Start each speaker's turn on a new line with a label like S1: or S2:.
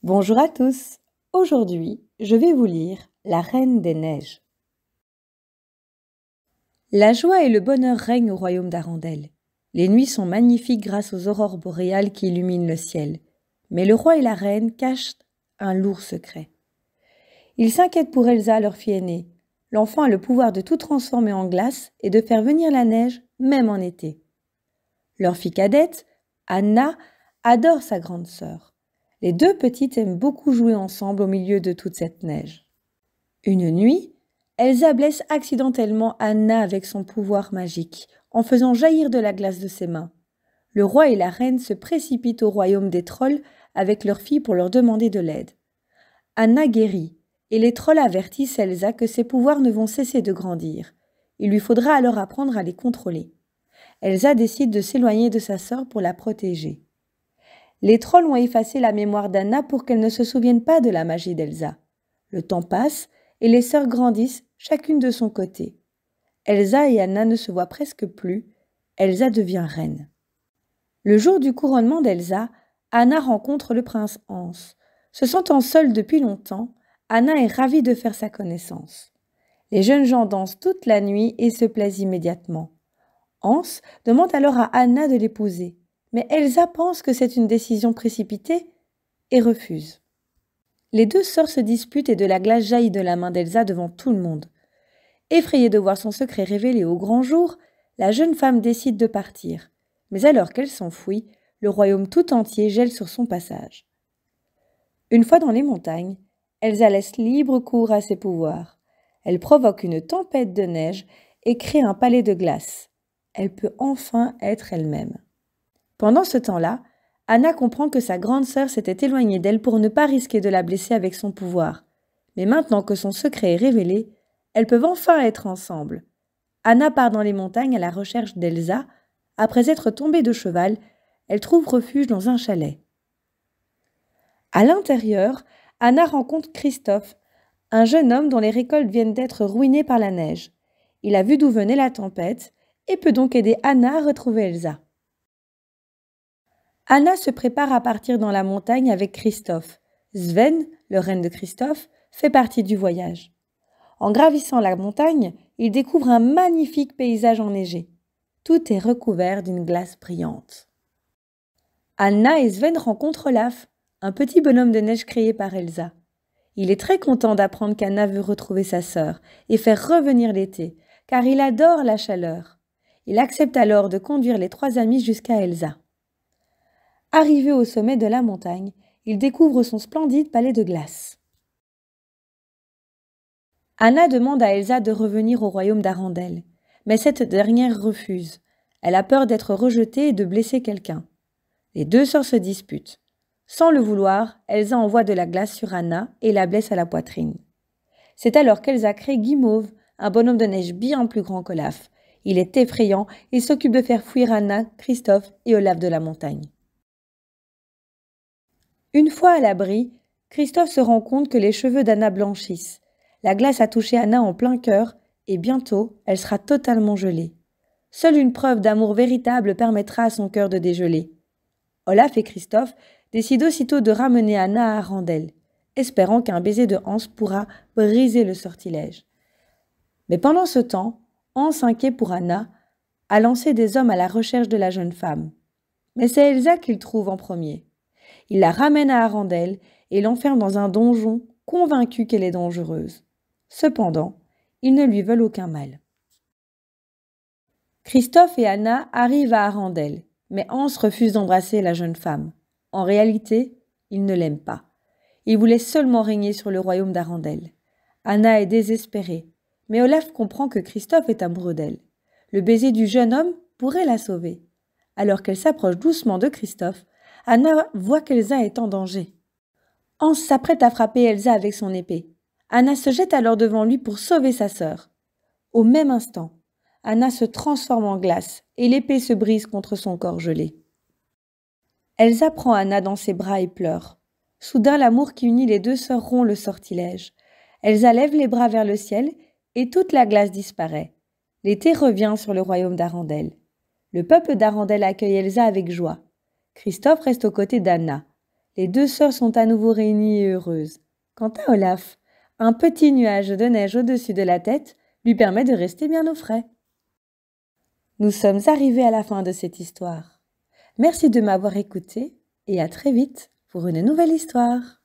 S1: Bonjour à tous. Aujourd'hui, je vais vous lire La Reine des Neiges. La joie et le bonheur règnent au royaume d'Arendelle. Les nuits sont magnifiques grâce aux aurores boréales qui illuminent le ciel. Mais le roi et la reine cachent un lourd secret. Ils s'inquiètent pour Elsa, leur fille aînée. L'enfant a le pouvoir de tout transformer en glace et de faire venir la neige, même en été. Leur fille cadette, Anna, adore sa grande sœur. Les deux petites aiment beaucoup jouer ensemble au milieu de toute cette neige. Une nuit, Elsa blesse accidentellement Anna avec son pouvoir magique, en faisant jaillir de la glace de ses mains. Le roi et la reine se précipitent au royaume des trolls avec leur fille pour leur demander de l'aide. Anna guérit, et les trolls avertissent Elsa que ses pouvoirs ne vont cesser de grandir. Il lui faudra alors apprendre à les contrôler. Elsa décide de s'éloigner de sa sœur pour la protéger. Les trolls ont effacé la mémoire d'Anna pour qu'elle ne se souvienne pas de la magie d'Elsa. Le temps passe et les sœurs grandissent, chacune de son côté. Elsa et Anna ne se voient presque plus. Elsa devient reine. Le jour du couronnement d'Elsa, Anna rencontre le prince Hans. Se sentant seule depuis longtemps, Anna est ravie de faire sa connaissance. Les jeunes gens dansent toute la nuit et se plaisent immédiatement. Hans demande alors à Anna de l'épouser. Mais Elsa pense que c'est une décision précipitée et refuse. Les deux sœurs se disputent et de la glace jaillit de la main d'Elsa devant tout le monde. Effrayée de voir son secret révélé au grand jour, la jeune femme décide de partir. Mais alors qu'elle s'enfuit, le royaume tout entier gèle sur son passage. Une fois dans les montagnes, Elsa laisse libre cours à ses pouvoirs. Elle provoque une tempête de neige et crée un palais de glace. Elle peut enfin être elle-même. Pendant ce temps-là, Anna comprend que sa grande sœur s'était éloignée d'elle pour ne pas risquer de la blesser avec son pouvoir. Mais maintenant que son secret est révélé, elles peuvent enfin être ensemble. Anna part dans les montagnes à la recherche d'Elsa. Après être tombée de cheval, elle trouve refuge dans un chalet. À l'intérieur, Anna rencontre Christophe, un jeune homme dont les récoltes viennent d'être ruinées par la neige. Il a vu d'où venait la tempête et peut donc aider Anna à retrouver Elsa. Anna se prépare à partir dans la montagne avec Christophe. Sven, le renne de Christophe, fait partie du voyage. En gravissant la montagne, il découvre un magnifique paysage enneigé. Tout est recouvert d'une glace brillante. Anna et Sven rencontrent Olaf, un petit bonhomme de neige créé par Elsa. Il est très content d'apprendre qu'Anna veut retrouver sa sœur et faire revenir l'été, car il adore la chaleur. Il accepte alors de conduire les trois amis jusqu'à Elsa. Arrivé au sommet de la montagne, il découvre son splendide palais de glace. Anna demande à Elsa de revenir au royaume d'Arendelle, mais cette dernière refuse. Elle a peur d'être rejetée et de blesser quelqu'un. Les deux sœurs se disputent. Sans le vouloir, Elsa envoie de la glace sur Anna et la blesse à la poitrine. C'est alors qu'Elsa crée Guimauve, un bonhomme de neige bien plus grand qu'Olaf. Il est effrayant et s'occupe de faire fuir Anna, Christophe et Olaf de la montagne. Une fois à l'abri, Christophe se rend compte que les cheveux d'Anna blanchissent. La glace a touché Anna en plein cœur et bientôt, elle sera totalement gelée. Seule une preuve d'amour véritable permettra à son cœur de dégeler. Olaf et Christophe décident aussitôt de ramener Anna à Arendelle, espérant qu'un baiser de Hans pourra briser le sortilège. Mais pendant ce temps, Hans, inquiet pour Anna, a lancé des hommes à la recherche de la jeune femme. Mais c'est Elsa qu'il trouve en premier. Il la ramène à Arendelle et l'enferme dans un donjon, convaincu qu'elle est dangereuse. Cependant, ils ne lui veulent aucun mal. Christophe et Anna arrivent à Arendelle, mais Hans refuse d'embrasser la jeune femme. En réalité, il ne l'aime pas. Il voulait seulement régner sur le royaume d'Arendelle. Anna est désespérée, mais Olaf comprend que Christophe est amoureux d'elle. Le baiser du jeune homme pourrait la sauver. Alors qu'elle s'approche doucement de Christophe, Anna voit qu'Elsa est en danger. Hans s'apprête à frapper Elsa avec son épée. Anna se jette alors devant lui pour sauver sa sœur. Au même instant, Anna se transforme en glace et l'épée se brise contre son corps gelé. Elsa prend Anna dans ses bras et pleure. Soudain, l'amour qui unit les deux sœurs rompt le sortilège. Elsa lève les bras vers le ciel et toute la glace disparaît. L'été revient sur le royaume d'Arendelle. Le peuple d'Arendelle accueille Elsa avec joie. Christophe reste aux côtés d'Anna. Les deux sœurs sont à nouveau réunies et heureuses. Quant à Olaf, un petit nuage de neige au-dessus de la tête lui permet de rester bien au frais. Nous sommes arrivés à la fin de cette histoire. Merci de m'avoir écouté et à très vite pour une nouvelle histoire.